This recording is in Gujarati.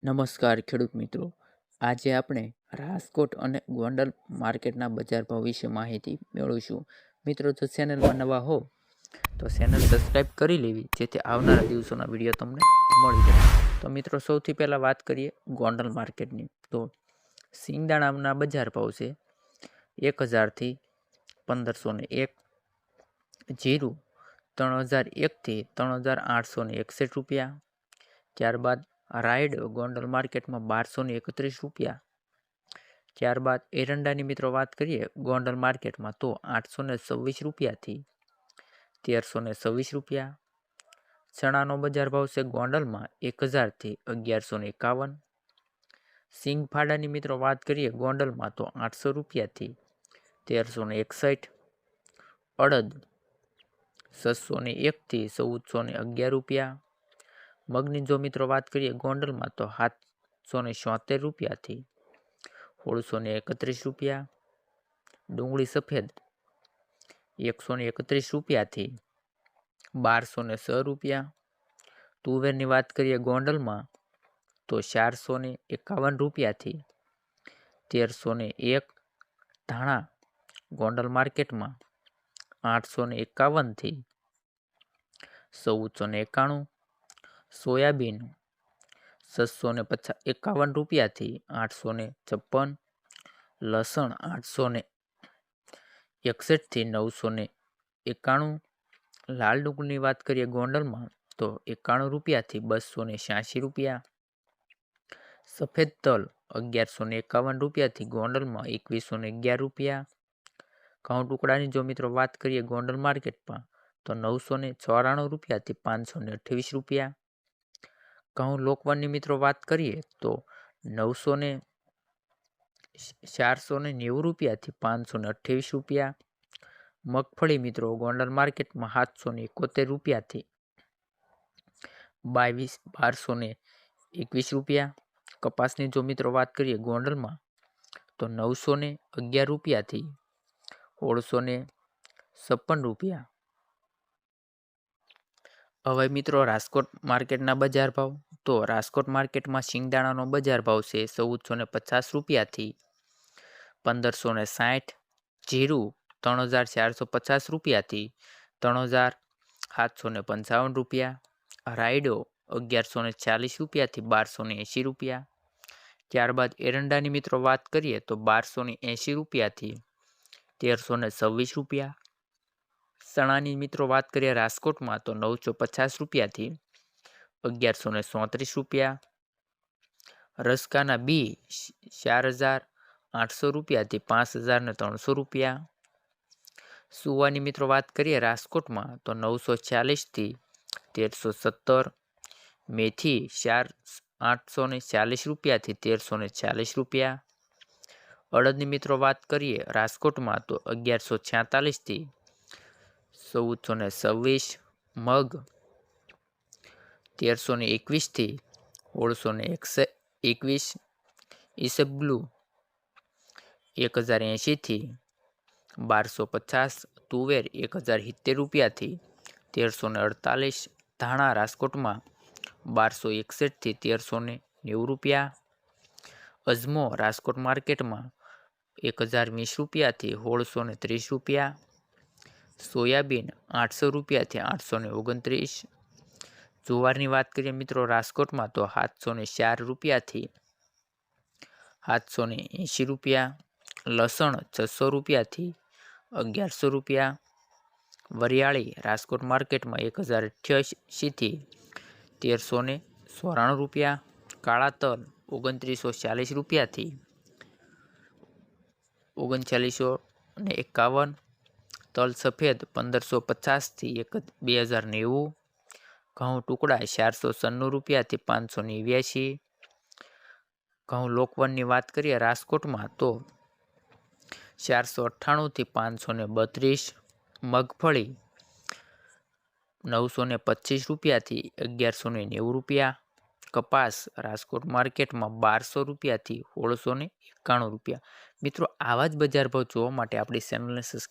નમસ્કાર ખેડૂત મિત્રો, આજે આપણે રાજકોટ અને ગોંડલ માર્કેટના બજાર ભાવ વિશે માહિતી મેળવીશું. મિત્રો, જો ચેનલમાં નવા હો તો ચેનલ સબસ્ક્રાઈબ કરી લેવી, જેથી આવનારા દિવસોના વિડીયો તમને મળી રહે. તો મિત્રો, સૌથી પહેલાં વાત કરીએ ગોંડલ માર્કેટની. તો સિંગદાણાના બજાર ભાવ છે 1000 થી 1501, જીરું 3001 થી 3861 રૂપિયા. ત્યારબાદ રાયડો ગોંડલ માર્કેટમાં 1231 રૂપિયા. ત્યારબાદ એરંડાની મિત્રો વાત કરીએ ગોંડલ માર્કેટમાં તો 826 રૂપિયાથી 1326 રૂપિયા. ચણાનો બજાર ભાવ છે ગોંડલમાં 1000 થી 1151. સિંગફાડાની મિત્રો વાત કરીએ ગોંડલમાં તો 800 રૂપિયાથી 1361. અડદ 601 થી 1411 રૂપિયા. મગની જો મિત્રો વાત કરીએ ગોંડલમાં તો 776 રૂપિયાથી 1631 રૂપિયા. ડુંગળી સફેદ 131 રૂપિયાથી 1206 રૂપિયા. તુવેરની વાત કરીએ ગોંડલમાં તો 451 રૂપિયાથી 1301. ધાણા ગોંડલ માર્કેટમાં 851 થી 1491. સોયાબીન 651 રૂપિયાથી 856. લસણ 861 થી 991. લાલ ડુંગળીની વાત કરીએ ગોંડલમાં તો 91 રૂપિયાથી 286 રૂપિયા. સફેદ તલ 1151 રૂપિયાથી ગોંડલમાં 2111 રૂપિયા. ઘઉં ટુકડાની જો મિત્રો વાત કરીએ ગોંડલ માર્કેટમાં તો 994 રૂપિયાથી 528 રૂપિયા. ઘઉં લોકવનની મિત્રો વાત કરીએ તો 490 રૂપિયાથી 528 રૂપિયા. મગફળી મિત્રો ગોંડલ માર્કેટમાં 771 રૂપિયાથી 1221 રૂપિયા. કપાસની જો મિત્રો વાત કરીએ ગોંડલમાં તો 911 રૂપિયાથી 1656 રૂપિયા. હવે મિત્રો રાજકોટ માર્કેટના બજાર ભાવ. તો રાજકોટ માર્કેટમાં સિંગદાણાનો બજાર ભાવ છે 1450 રૂપિયાથી 1560. જીરું 3450 રૂપિયાથી 3755 રૂપિયા. રાયડો 1140 રૂપિયાથી 1280 રૂપિયા. ત્યારબાદ એરંડાની મિત્રો વાત કરીએ તો 1280 રૂપિયાથી 1326 રૂપિયા. ચણાની મિત્રો વાત કરીએ રાજકોટમાં તો 950 રૂપિયાથી 1134 રૂપિયા. રસકાના બી 4800 રૂપિયાથી 5300 રૂપિયા. સુવાની મિત્રો વાત કરીએ રાજકોટમાં તો 940 થી 1317. મેથી 840 રૂપિયાથી 1340 રૂપિયા. અડદની મિત્રો વાત કરીએ રાજકોટમાં તો 1146 થી 1426. મગ 1321 થી 1621. ઈસબગુલ 1080 થી 1250. તુવેર 1070 રૂપિયાથી 1348. ધાણા રાજકોટમાં 1261 થી 1390 રૂપિયા. અજમો રાજકોટ માર્કેટમાં 1020 રૂપિયાથી 1630 રૂપિયા. સોયાબીન 800 રૂપિયાથી 829. જુવારની વાત કરીએ મિત્રો રાજકોટમાં તો 704 રૂપિયાથી 780 રૂપિયા. લસણ 600 રૂપિયાથી 1100 રૂપિયા. વરિયાળી રાજકોટ માર્કેટમાં 1088 થી 1394 રૂપિયા. કાળા તલ 2940 રૂપિયાથી 3951. તલ સફેદ 1550 થી 2090. ઘઉં ટુકડા 496 રૂપિયાથી 589. ઘઉં લોકવનની વાત કરીએ રાજકોટમાં તો 498 થી 532. મગફળી 925 રૂપિયાથી 1190 રૂપિયા. કપાસ રાજકોટ માર્કેટમાં 1200 રૂપિયાથી 1691 રૂપિયા. મિત્રો, આવા જ બજાર ભાવ જોવા માટે આપણી ચેનલને સબસ્ક્રાઈબ